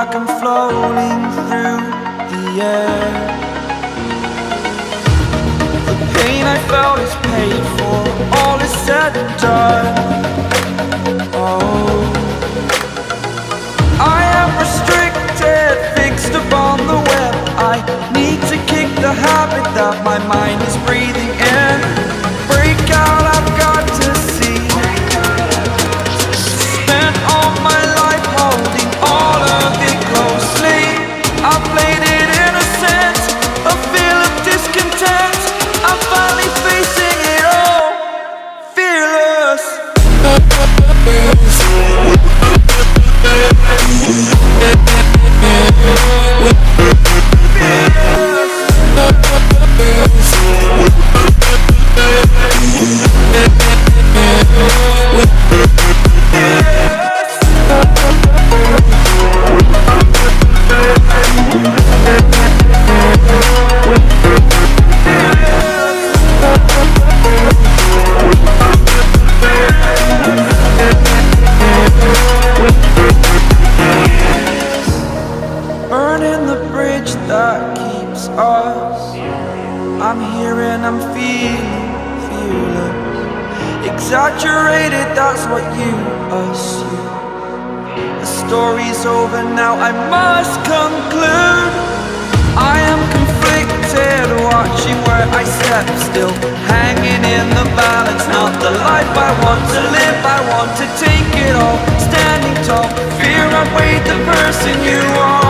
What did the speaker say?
like I'm floating through the air. The pain I felt is paid for, all is said and done. Oh, I am restricted, fixed upon the web. I need to kick the habit that my mind is breathing in. Break out, I've got to see. Spent all my life holding all of it closely. I played it innocent, a feel of discontent. I'm finally facing it all, fearless. Burning the bridge that keeps us. I'm here and I'm feeling fearless. Exaggerated, that's what you assume. The story's over now, I must conclude. I am conflicted, watching where I step still, hanging in the balance. Not the life I want to live, I want to take it all. Standing tall, fear I weighed the person you are.